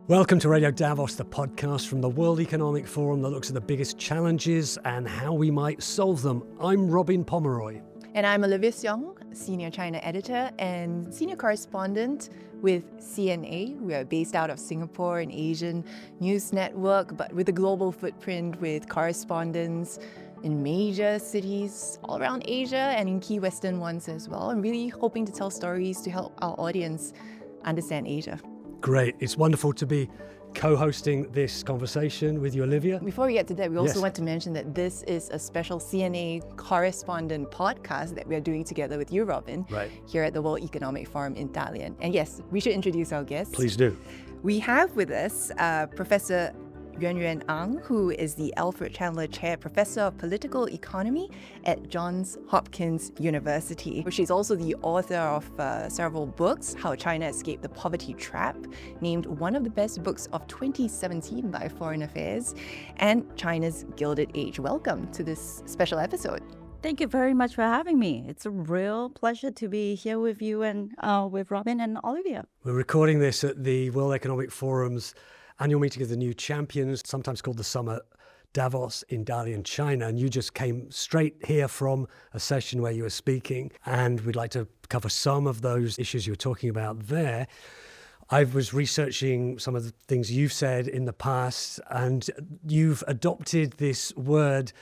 Welcome to Radio Davos, the podcast from the World Economic Forum that looks at the biggest challenges and how we might solve them. I'm Robin Pomeroy. And I'm Olivia Seong, Senior China Editor and Senior Correspondent with CNA. We are based out of Singapore, an Asian news network, but with a global footprint with correspondents in major cities all around Asia and in key Western ones as well. I'm really hoping to tell stories to help our audience understand Asia. Great. It's wonderful to be co-hosting this conversation with you, Olivia. Before we get to that, we also want to mention that this is a special CNA correspondent podcast that we are doing together with you, Robin, here at the World Economic Forum in Dalian. And yes, we should introduce our guests. Please do. We have with us Professor Yuen Yuen Ang, who is the Alfred Chandler Chair Professor of Political Economy at Johns Hopkins University. She's also the author of several books, How China Escaped the Poverty Trap, named one of the best books of 2017 by Foreign Affairs, and China's Gilded Age. Welcome to this special episode. Thank you very much for having me. It's a real pleasure to be here with you and with Robin and Olivia. We're recording this at the World Economic Forum's annual meeting of the new champions, sometimes called the Summer Davos in Dalian, China. And you just came straight here from a session where you were speaking, and we'd like to cover some of those issues you were talking about there. I was researching some of the things you've said in the past, and you've adopted this word.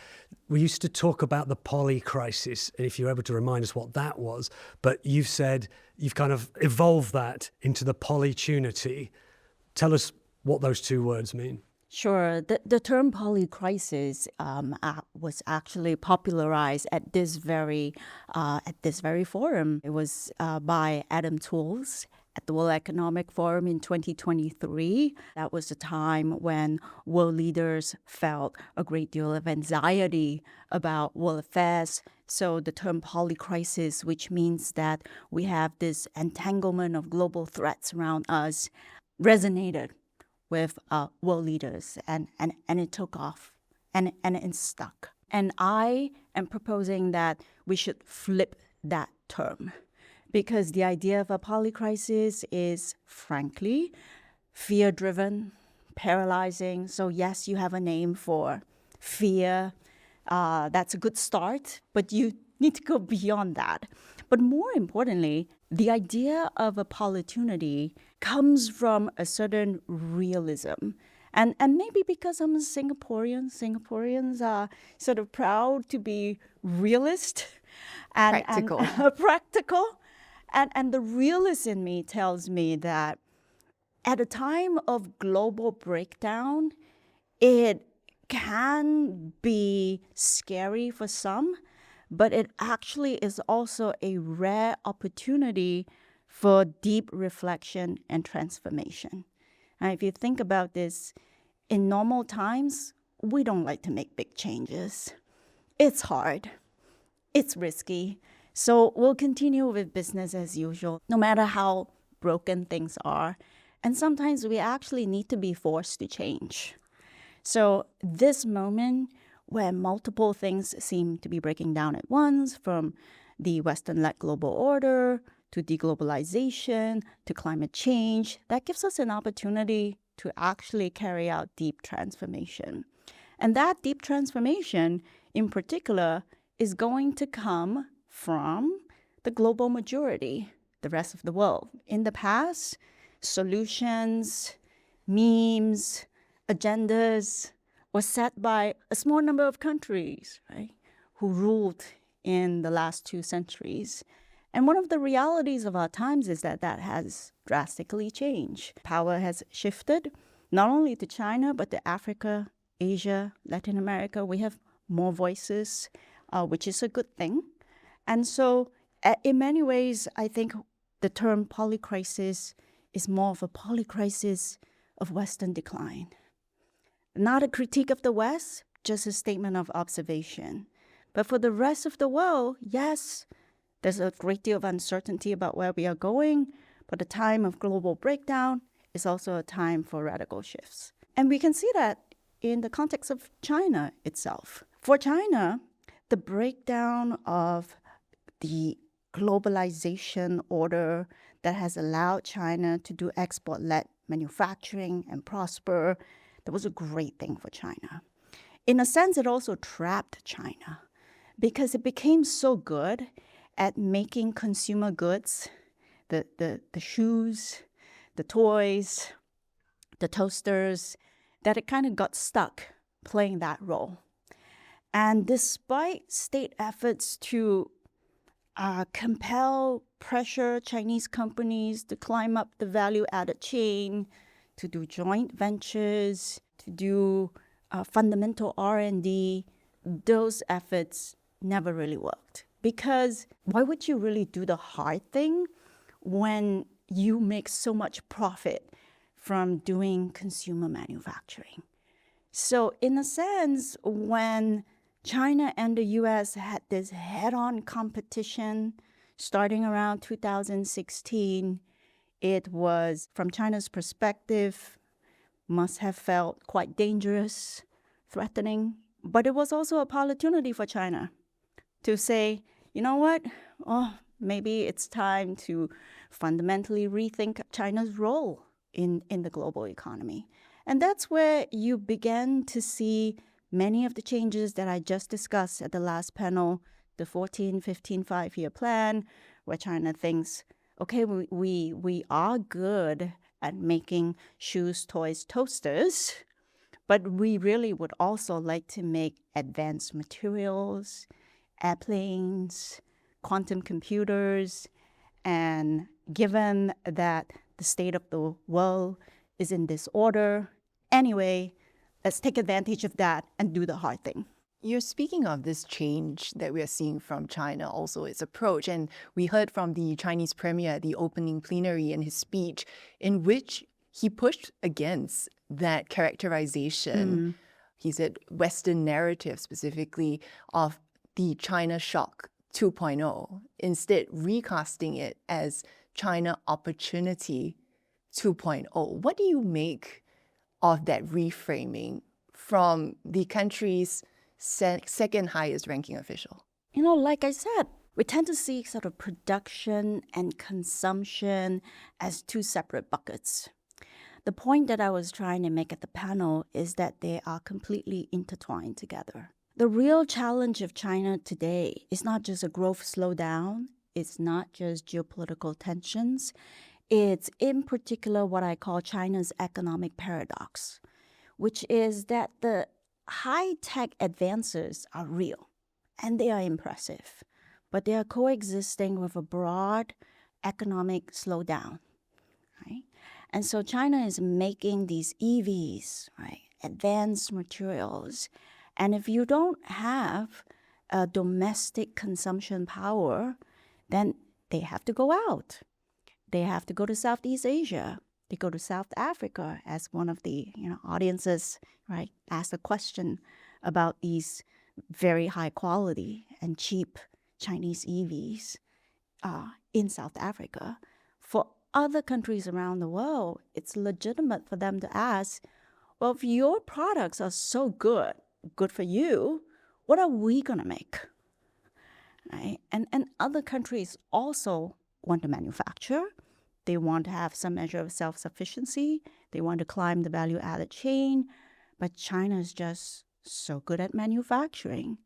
We used to talk about the polycrisis, and if you're able to remind us what that was, but you've said you've kind of evolved that into the polytunity. Tell us what those two words mean. Sure. The term polycrisis was actually popularized at this very forum. It was by Adam Tools at the World Economic Forum in 2023. That was the time when world leaders felt a great deal of anxiety about world affairs. So the term polycrisis, which means that we have this entanglement of global threats around us, resonated with world leaders, and it took off, and it stuck. And I am proposing that we should flip that term, because the idea of a polycrisis is, frankly, fear-driven, paralyzing. So yes, you have a name for fear. That's a good start, but you need to go beyond that. But more importantly, the idea of a polytunity comes from a certain realism. And maybe because I'm a Singaporean, Singaporeans are sort of proud to be realist and practical. And the realist in me tells me that at a time of global breakdown, it can be scary for some, but it actually is also a rare opportunity for deep reflection and transformation. And if you think about this, in normal times, we don't like to make big changes. It's hard. It's risky. So we'll continue with business as usual, no matter how broken things are. And sometimes we actually need to be forced to change. So this moment where multiple things seem to be breaking down at once, from the Western-led global order to deglobalization to climate change, that gives us an opportunity to actually carry out deep transformation. And that deep transformation, in particular, is going to come from the global majority, the rest of the world. In the past, solutions, memes, agendas was set by a small number of countries, right, who ruled in the last 2 centuries. And one of the realities of our times is that that has drastically changed. Power has shifted, not only to China, but to Africa, Asia, Latin America. We have more voices, which is a good thing. And so in many ways, I think the term polycrisis is more of a polycrisis of Western decline. Not a critique of the West, just a statement of observation. But for the rest of the world, yes, there's a great deal of uncertainty about where we are going, but a time of global breakdown is also a time for radical shifts. And we can see that in the context of China itself. For China, the breakdown of the globalization order, that has allowed China to do export-led manufacturing and prosper. That was a great thing for China. In a sense, it also trapped China because it became so good at making consumer goods, the shoes, the toys, the toasters, that it kind of got stuck playing that role. And despite state efforts to compel, pressure Chinese companies to climb up the value-added chain, to do joint ventures, to do fundamental R&D, those efforts never really worked. Because why would you really do the hard thing when you make so much profit from doing consumer manufacturing? So in a sense, when China and the US had this head-on competition starting around 2016, it was, from China's perspective, must have felt quite dangerous, threatening, but it was also a polytunity for China to say, you know what, maybe it's time to fundamentally rethink China's role in the global economy. And that's where you began to see many of the changes that I just discussed at the last panel, the 14, 15, 5-year plan, where China thinks, okay, we are good at making shoes, toys, toasters, but we really would also like to make advanced materials, airplanes, quantum computers, and given that the state of the world is in disorder, anyway, let's take advantage of that and do the hard thing. You're speaking of this change that we are seeing from China, also its approach. And we heard from the Chinese premier at the opening plenary in his speech, in which he pushed against that characterization. He said Western narrative specifically of the China shock 2.0, instead recasting it as China opportunity 2.0. What do you make of that reframing from the country's second highest ranking official? You know, like I said, we tend to see sort of production and consumption as two separate buckets. The point that I was trying to make at the panel is that they are completely intertwined together. The real challenge of China today is not just a growth slowdown, it's not just geopolitical tensions, it's in particular what I call China's economic paradox, which is that the high-tech advances are real and they are impressive, but they are coexisting with a broad economic slowdown, right? And so China is making these EVs, right, advanced materials, and if you don't have a domestic consumption power, then they have to go out. They have to go to Southeast Asia. They go to South Africa, as one of the audiences, right, asked a question about these very high quality and cheap Chinese EVs in South Africa. For other countries around the world, it's legitimate for them to ask, well, if your products are so good for you, what are we going to make? Right? And other countries also want to manufacture. They want to have some measure of self-sufficiency. They want to climb the value-added chain. But China is just so good at manufacturing.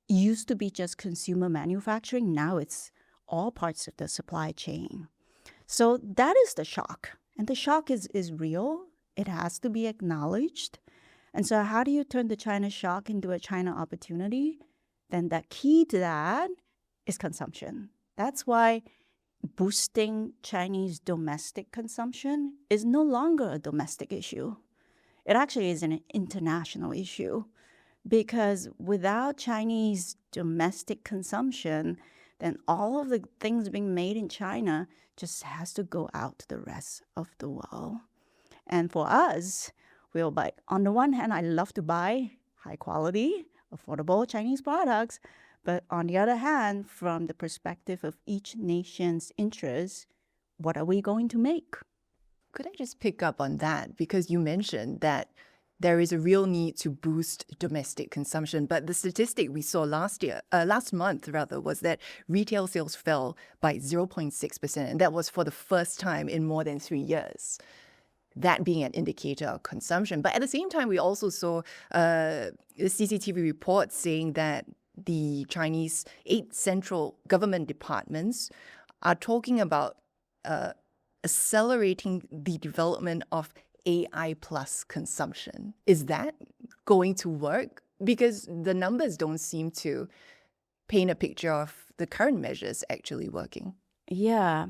It used to be just consumer manufacturing. Now it's all parts of the supply chain. So that is the shock. And the shock is real. It has to be acknowledged. And so how do you turn the China shock into a China opportunity? Then the key to that is consumption. That's why boosting Chinese domestic consumption is no longer a domestic issue. It actually is an international issue, because without Chinese domestic consumption, then all of the things being made in China just has to go out to the rest of the world. And for us, we'll buy, on the one hand, I love to buy high quality, affordable Chinese products. But on the other hand, from the perspective of each nation's interests, what are we going to make? Could I just pick up on that? Because you mentioned that there is a real need to boost domestic consumption. But the statistic we saw last month was that retail sales fell by 0.6%, and that was for the first time in more than 3 years. That being an indicator of consumption. But at the same time, we also saw the CCTV report saying that the Chinese 8 central government departments are talking about accelerating the development of AI plus consumption. Is that going to work? Because the numbers don't seem to paint a picture of the current measures actually working. Yeah.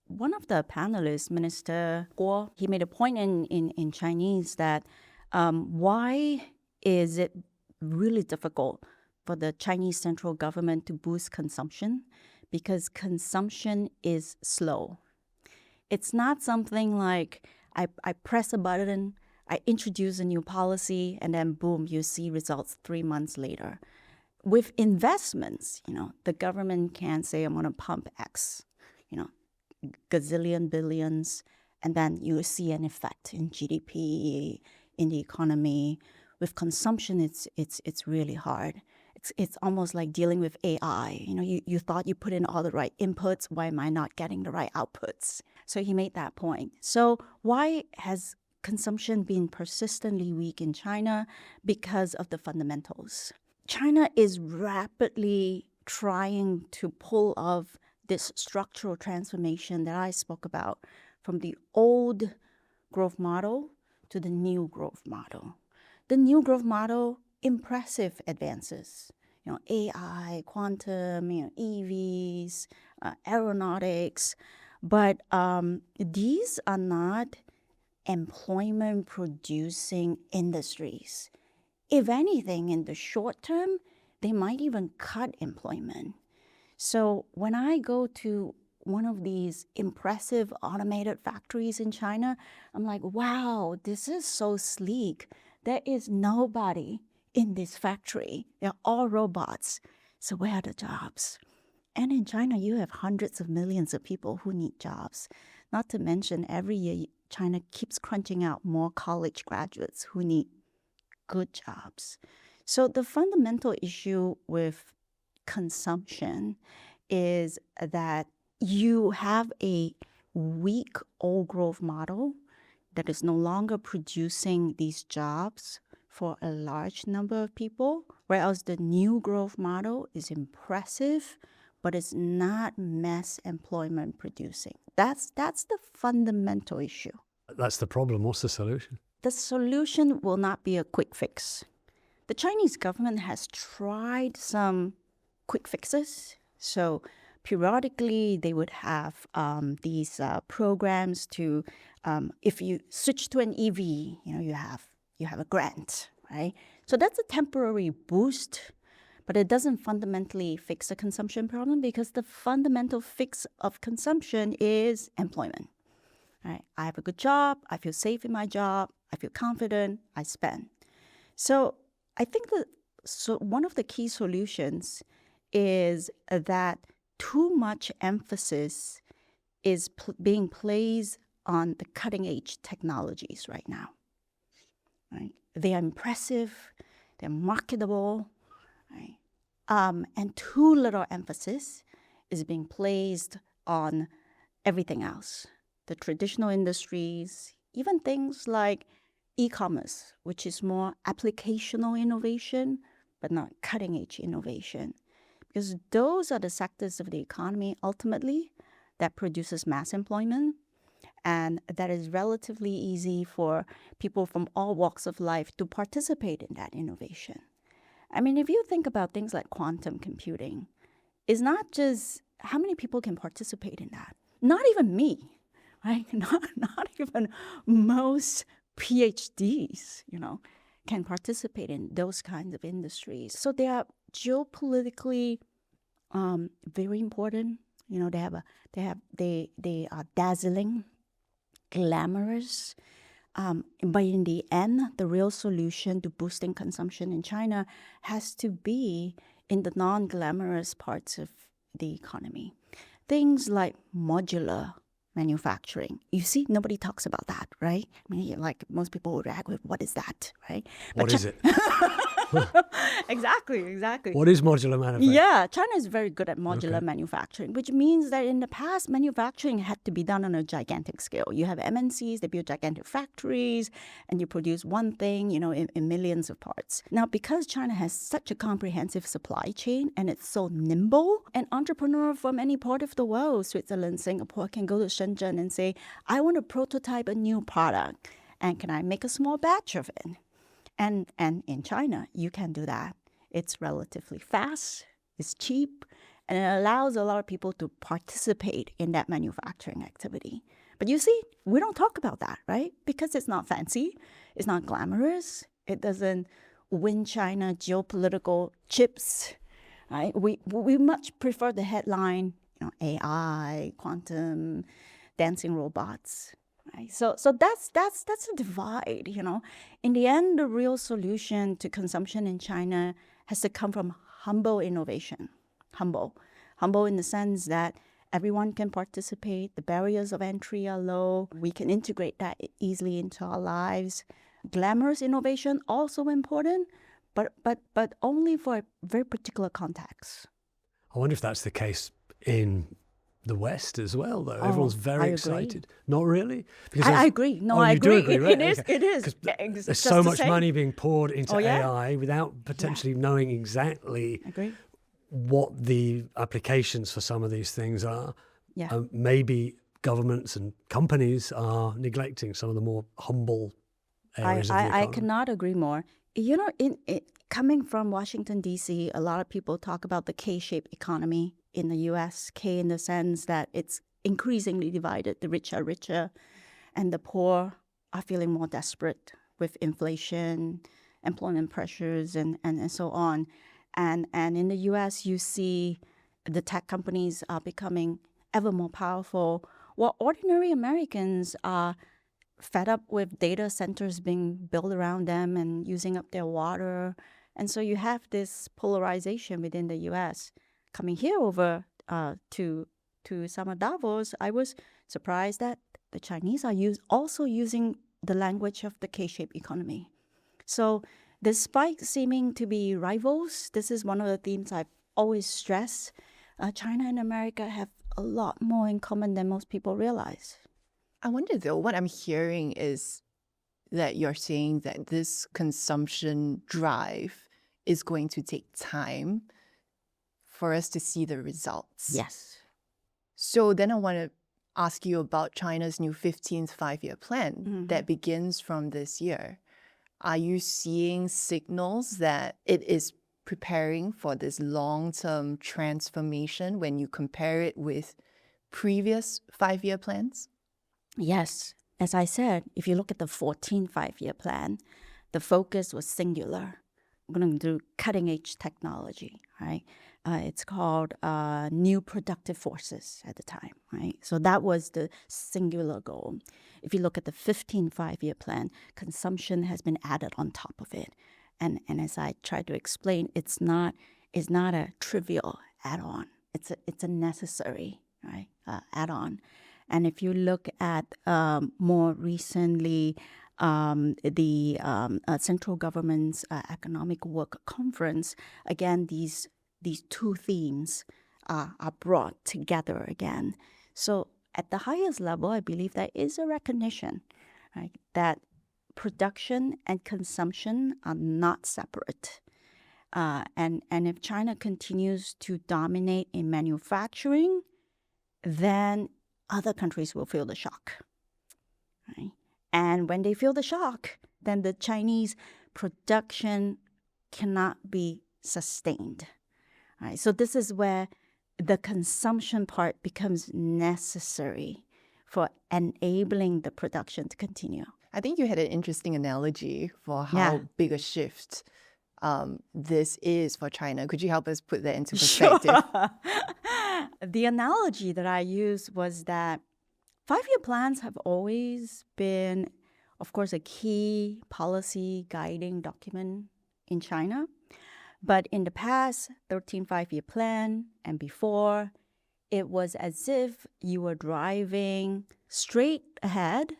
One of the panelists, Minister Guo, he made a point in Chinese that why is it really difficult for the Chinese central government to boost consumption? Because consumption is slow. It's not something like I press a button, I introduce a new policy, and then boom, you see results 3 months later. With investments, the government can say, I'm going to pump X, gazillion billions, and then you see an effect in GDP, in the economy. With consumption, it's really hard. It's almost like dealing with AI. You thought you put in all the right inputs. Why am I not getting the right outputs? So he made that point. So why has consumption been persistently weak in China? Because of the fundamentals. China is rapidly trying to pull off this structural transformation that I spoke about from the old growth model to the new growth model. The new growth model, impressive advances, AI, quantum, EVs, aeronautics, but these are not employment producing industries. If anything, in the short term, they might even cut employment. So when I go to one of these impressive automated factories in China, I'm like, wow, this is so sleek. There is nobody in this factory. They're all robots. So where are the jobs? And in China, you have hundreds of millions of people who need jobs. Not to mention, every year, China keeps crunching out more college graduates who need good jobs. So the fundamental issue with consumption is that you have a weak old growth model that is no longer producing these jobs for a large number of people, whereas the new growth model is impressive, but it's not mass employment producing. That's the fundamental issue. That's the problem. What's the solution? The solution will not be a quick fix. The Chinese government has tried some quick fixes. So periodically, they would have these programs to, if you switch to an EV, you have a grant, right? So that's a temporary boost, but it doesn't fundamentally fix the consumption problem because the fundamental fix of consumption is employment. Right? I have a good job, I feel safe in my job, I feel confident, I spend. So I think one of the key solutions is that too much emphasis is being placed on the cutting edge technologies right now. Right? They are impressive, they're marketable, right? And too little emphasis is being placed on everything else. The traditional industries, even things like e-commerce, which is more applicational innovation, but not cutting-edge innovation. Because those are the sectors of the economy, ultimately, that produces mass employment, and that is relatively easy for people from all walks of life to participate in that innovation. I mean, if you think about things like quantum computing, it's not just how many people can participate in that. Not even me. Right? Not even most PhDs, can participate in those kinds of industries. So they are geopolitically very important. They are dazzling, glamorous. But in the end, the real solution to boosting consumption in China has to be in the non-glamorous parts of the economy. Things like modular manufacturing. You see, nobody talks about that, right? I mean, like most people would react with, what is that, right? What is it? Exactly. What is modular manufacturing? Yeah, China is very good at modular manufacturing, which means that in the past, manufacturing had to be done on a gigantic scale. You have MNCs, they build gigantic factories, and you produce one thing, in millions of parts. Now, because China has such a comprehensive supply chain and it's so nimble, an entrepreneur from any part of the world, Switzerland, Singapore, can go to Shenzhen and say, I want to prototype a new product, and can I make a small batch of it? And in China, you can do that. It's relatively fast, it's cheap, and it allows a lot of people to participate in that manufacturing activity. But you see, we don't talk about that, right? Because it's not fancy, it's not glamorous, it doesn't win China geopolitical chips, right? We much prefer the headline, AI, quantum, dancing robots. Right? So that's a divide, In the end, the real solution to consumption in China has to come from humble innovation. Humble in the sense that everyone can participate, the barriers of entry are low, we can integrate that easily into our lives. Glamorous innovation also important, but only for a very particular context. I wonder if that's the case in the West as well, though. Everyone's very excited. Not really? Because I agree. No, I agree. Do agree, right? It is. There's so much money being poured into AI without potentially knowing exactly what the applications for some of these things are. Yeah. Maybe governments and companies are neglecting some of the more humble areas of the economy. I cannot agree more. Coming from Washington, D.C., a lot of people talk about the K-shaped economy in the U.S., K in the sense that it's increasingly divided. The rich are richer, and the poor are feeling more desperate with inflation, employment pressures, and so on. And in the U.S., you see the tech companies are becoming ever more powerful, while ordinary Americans are fed up with data centers being built around them and using up their water. And so you have this polarization within the U.S. Coming here over to Summer Davos, I was surprised that the Chinese are also using the language of the K-shaped economy. So despite seeming to be rivals, this is one of the themes I've always stressed. China and America have a lot more in common than most people realize. I wonder, though, what I'm hearing is that you're saying that this consumption drive is going to take time for us to see the results. Yes. So then I want to ask you about China's new 15th five-year plan that begins from this year. Are you seeing signals that it is preparing for this long-term transformation when you compare it with previous five-year plans? Yes. As I said, if you look at the 14th five-year plan, the focus was singular. We're going to do cutting-edge technology, right? It's called new productive forces at the time, right? So that was the singular goal. If you look at the 15th five-year plan, consumption has been added on top of it. And as I tried to explain, it's not a trivial add-on. It's a necessary, right, add-on. And if you look at more recently, the central government's economic work conference, again, these two themes are brought together again. So at the highest level, I believe there is a recognition, right, that production and consumption are not separate. And if China continues to dominate in manufacturing, then other countries will feel the shock, right? And when they feel the shock, then the Chinese production cannot be sustained, right? So this is where the consumption part becomes necessary for enabling the production to continue. I think you had an interesting analogy for how big a shift this is for China. Could you help us put that into perspective? Sure. The analogy that I used was that five-year plans have always been, of course, a key policy guiding document in China. But in the past, 13th five-year plan and before, it was as if you were driving straight ahead,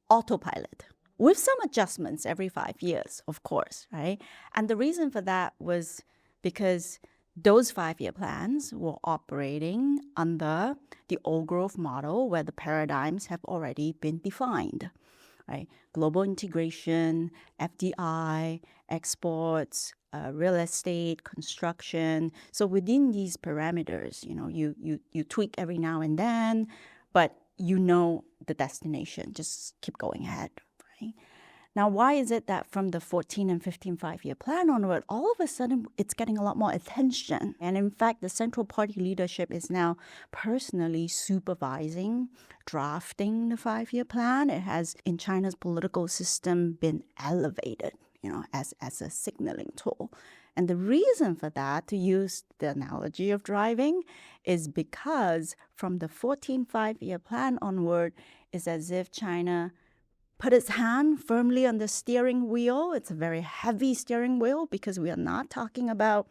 autopilot, with some adjustments every 5 years, of course, right? And the reason for that was because those 5-year plans were operating under the old growth model where the paradigms have already been defined, right? Global integration, FDI, exports, real estate, construction. So within these parameters, you tweak every now and then, but you know the destination. Just keep going ahead, right? Now, why is it that from the 14 and 15 5-year plan onward, all of a sudden it's getting a lot more attention? And in fact, the central party leadership is now personally supervising, drafting the 5-year plan. It has, in China's political system, been elevated, as a signaling tool. And the reason for that, to use the analogy of driving, is because from the 14 5-year plan onward, it's as if China put its hand firmly on the steering wheel. It's a very heavy steering wheel because we're not talking about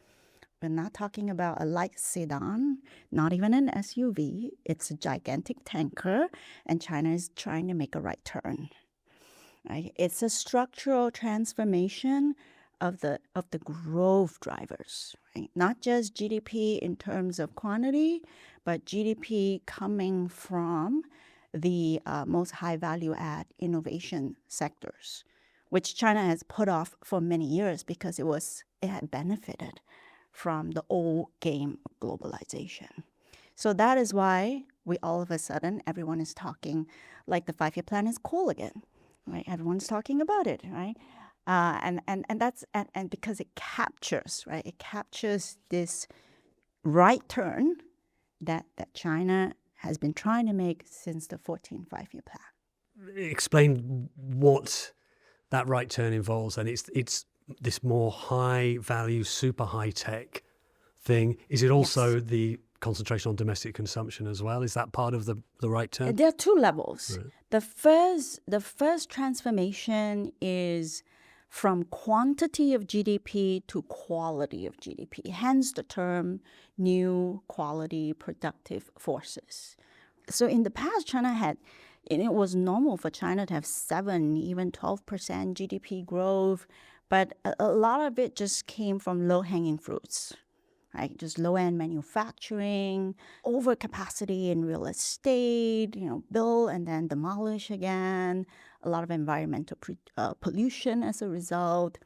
a light sedan, not even an SUV. It's a gigantic tanker, and China is trying to make a right turn. Right? It's a structural transformation of the growth drivers, right? Not just GDP in terms of quantity, but GDP coming from the most high value add innovation sectors, which China has put off for many years because it had benefited from the old game of globalization. So that is why all of a sudden everyone is talking like the 5-year plan is cool again, right? Everyone's talking about it, right? And that's because it captures, right? It captures this right turn that China has been trying to make since the 14 5-year plan. Explain what that right turn involves, and it's this more high value, super high tech thing. Is it also the concentration on domestic consumption as well? Is that part of the right turn? There are two levels. Right. The first transformation is from quantity of GDP to quality of GDP, hence the term new quality productive forces. So in the past, China had, and it was normal for China to have 7, even 12% GDP growth, but a lot of it just came from low-hanging fruits, right? Just low-end manufacturing, overcapacity in real estate, build and then demolish again, a lot of environmental pollution as a result.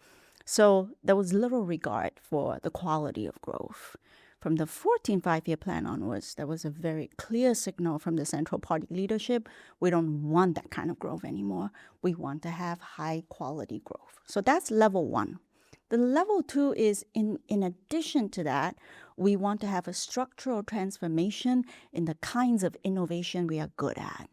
So there was little regard for the quality of growth. From the 14 5-year plan onwards, there was a very clear signal from the central party leadership. We don't want that kind of growth anymore. We want to have high quality growth. So that's level 1. The level 2 is in addition to that, we want to have a structural transformation in the kinds of innovation we are good at.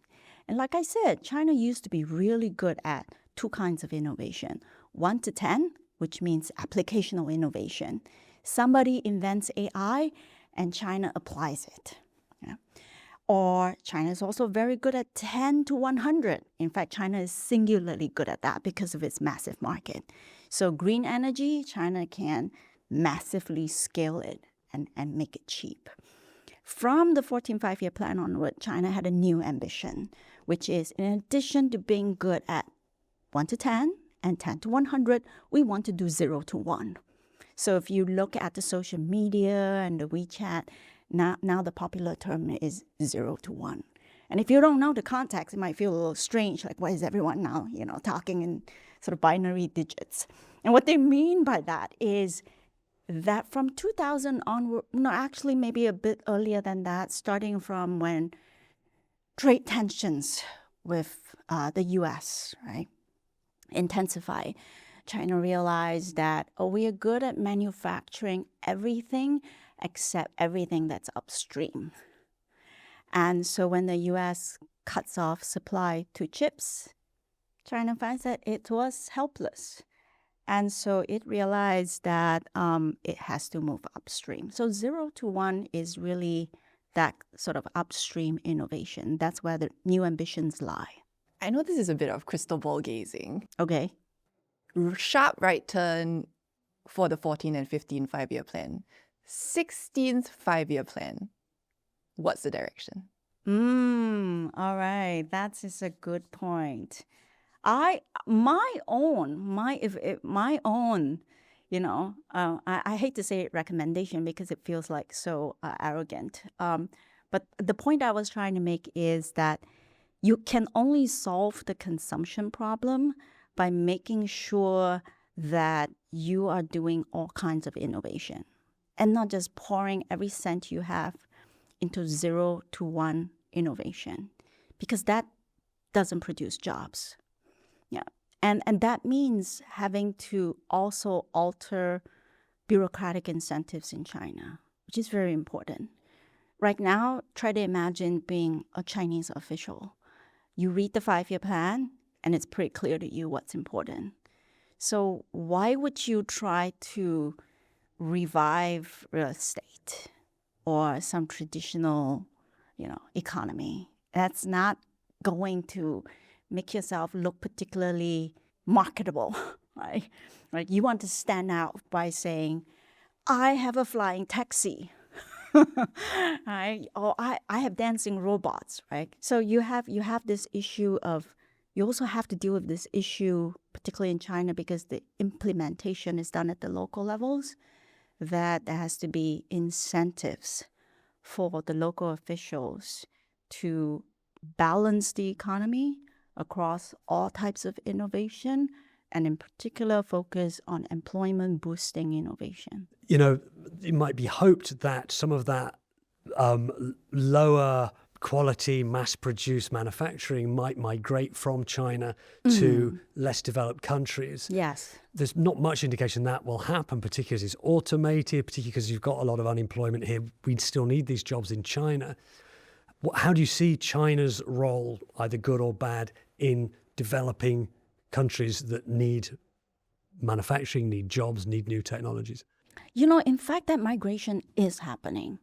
And like I said, China used to be really good at 2 kinds of innovation. 1 to 10, which means applicational innovation. Somebody invents AI and China applies it. Yeah. Or China is also very good at 10 to 100. In fact, China is singularly good at that because of its massive market. So green energy, China can massively scale it and make it cheap. From the 14 5-year plan onward, China had a new ambition, which is in addition to being good at 1 to 10 and 10 to 100, we want to do 0 to 1. So if you look at the social media and the WeChat, now the popular term is 0 to 1. And if you don't know the context, it might feel a little strange, like why is everyone now, talking in sort of binary digits? And what they mean by that is that from 2000 onward, actually maybe a bit earlier than that, starting from when trade tensions with the US, right, intensify, China realized that, we are good at manufacturing everything except everything that's upstream. And so when the US cuts off supply to chips, China finds that it was helpless. And so it realized that it has to move upstream. So 0 to 1 is really that sort of upstream innovation. That's where the new ambitions lie. I know this is a bit of crystal ball gazing. Okay. Sharp right turn for the 14 and 15 5-year plan. 16th 5-year plan. what's the direction? All right. That is a good point. My own, I hate to say it, recommendation because it feels like so arrogant. But the point I was trying to make is that you can only solve the consumption problem by making sure that you are doing all kinds of innovation and not just pouring every cent you have into 0 to 1 innovation, because that doesn't produce jobs. Yeah. And that means having to also alter bureaucratic incentives in China, which is very important. Right now, try to imagine being a Chinese official. You read the 5-year plan, and it's pretty clear to you what's important. So why would you try to revive real estate or some traditional, economy? That's not going to make yourself look particularly marketable, right? Like you want to stand out by saying, I have a flying taxi, right? Or I have dancing robots, right? So you have this issue of, you also have to deal with this issue, particularly in China, because the implementation is done at the local levels, that there has to be incentives for the local officials to balance the economy across all types of innovation, and in particular focus on employment boosting innovation. It might be hoped that some of that lower quality mass-produced manufacturing might migrate from China to less developed countries. Yes. There's not much indication that will happen, particularly as it's automated, particularly because you've got a lot of unemployment here. We still need these jobs in China. How do you see China's role, either good or bad, in developing countries that need manufacturing, need jobs, need new technologies? In fact, that migration is happening.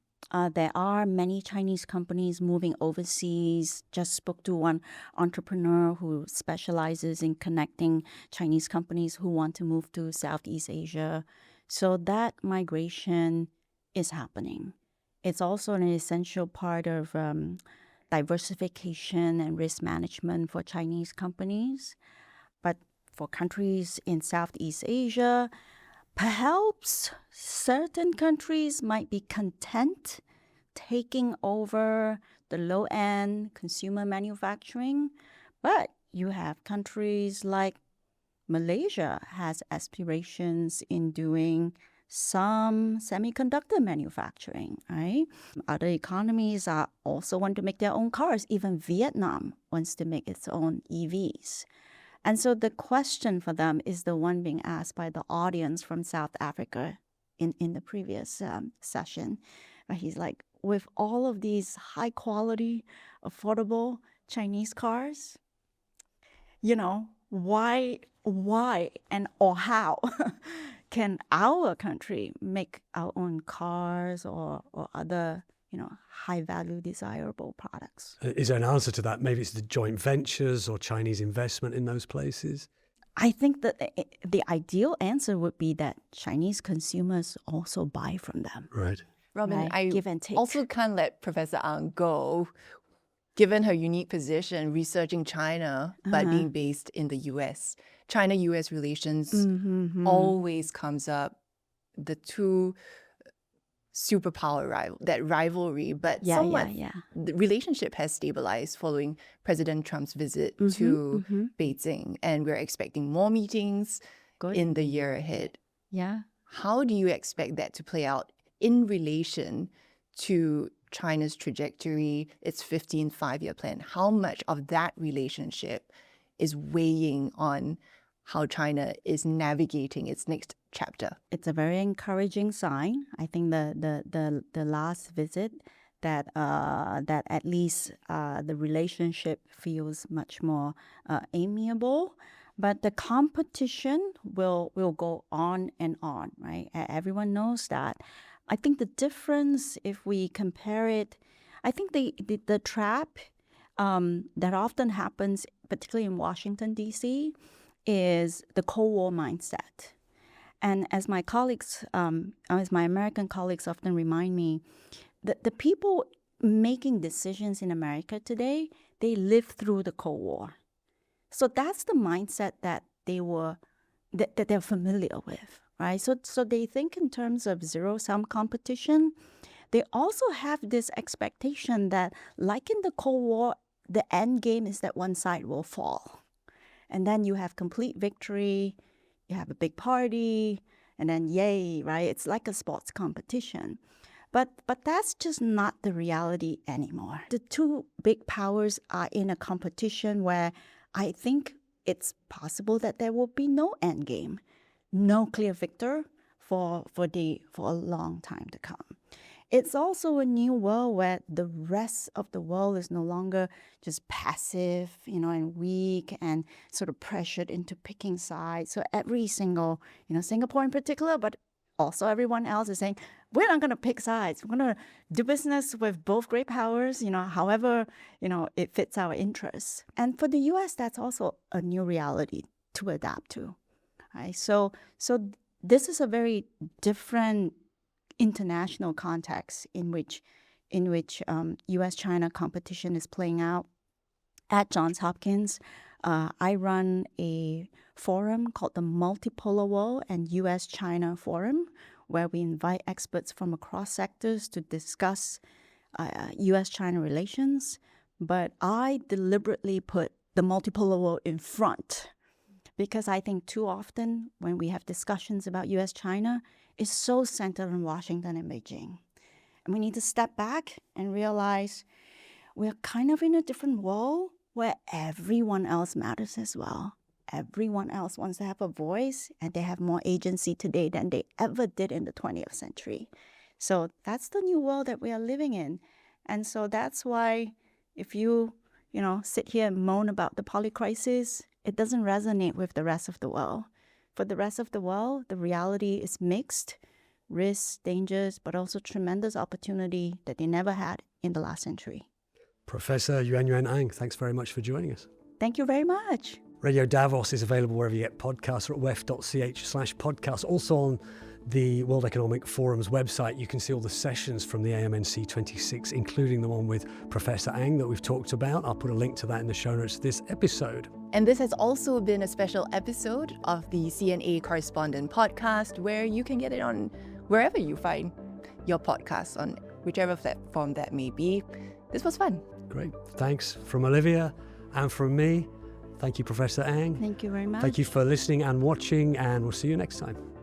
There are many Chinese companies moving overseas. Just spoke to one entrepreneur who specializes in connecting Chinese companies who want to move to Southeast Asia. So that migration is happening. It's also an essential part of diversification and risk management for Chinese companies. But for countries in Southeast Asia, perhaps certain countries might be content taking over the low-end consumer manufacturing, but you have countries like Malaysia has aspirations in doing some semiconductor manufacturing, right? Other economies also want to make their own cars. Even Vietnam wants to make its own EVs. And so the question for them is the one being asked by the audience from South Africa in the previous session. He's like, with all of these high quality, affordable Chinese cars, why and or how can our country make our own cars or other high-value, desirable products? Is there an answer to that? Maybe it's the joint ventures or Chinese investment in those places? I think that the ideal answer would be that Chinese consumers also buy from them. Right. Robin, Right. I Give and take. also can't let Professor Ang go, given her unique position researching China, but being based in the U.S. China-U.S. relations always comes up, the two superpower rivalry, but somewhat the relationship has stabilized following President Trump's visit to Beijing, and we're expecting more meetings in the year ahead. Yeah. How do you expect that to play out in relation to China's trajectory, its 15th five-year plan? How much of that relationship is weighing on how China is navigating its next chapter? It's a very encouraging sign. I think the last visit that at least the relationship feels much more amiable. But the competition will go on and on, right? Everyone knows that. I think the difference, if we compare it, I think the trap that often happens, particularly in Washington, D.C., is the Cold War mindset. And as my colleagues, as my American colleagues often remind me, the people making decisions in America today, they lived through the Cold War. So that's the mindset that that they're familiar with, right? So they think in terms of zero-sum competition. They also have this expectation that, like in the Cold War, the end game is that one side will fall. And then you have complete victory, you have a big party, and then yay, right? It's like a sports competition. But that's just not the reality anymore. The two big powers are in a competition where I think it's possible that there will be no end game, no clear victor for a long time to come. It's also a new world where the rest of the world is no longer just passive, and weak and sort of pressured into picking sides. So every single, Singapore in particular, but also everyone else is saying, we're not going to pick sides. We're going to do business with both great powers, however, it fits our interests. And for the U.S., that's also a new reality to adapt to. Right? So this is a very different international context in which U.S.-China competition is playing out. At Johns Hopkins, I run a forum called the Multipolar World and U.S.-China Forum, where we invite experts from across sectors to discuss U.S.-China relations. But I deliberately put the multipolar world in front because I think too often when we have discussions about U.S.-China, it's so centered on Washington and Beijing. And we need to step back and realize we're kind of in a different world where everyone else matters as well. Everyone else wants to have a voice, and they have more agency today than they ever did in the 20th century. So that's the new world that we are living in. And so that's why if you sit here and moan about the polycrisis, it doesn't resonate with the rest of the world. For the rest of the world, the reality is mixed, risks, dangers, but also tremendous opportunity that they never had in the last century. Professor Yuen Yuen Ang, thanks very much for joining us. Thank you very much. Radio Davos is available wherever you get podcasts, or at wef.ch/podcast. Also on the World Economic Forum's website, you can see all the sessions from the AMNC 26, including the one with Professor Ang that we've talked about. I'll put a link to that in the show notes of this episode. And this has also been a special episode of the CNA Correspondent Podcast, where you can get it on wherever you find your podcasts, on whichever platform that may be. This was fun. Great. Thanks from Olivia and from me. Thank you, Professor Ang. Thank you very much. Thank you for listening and watching, and we'll see you next time.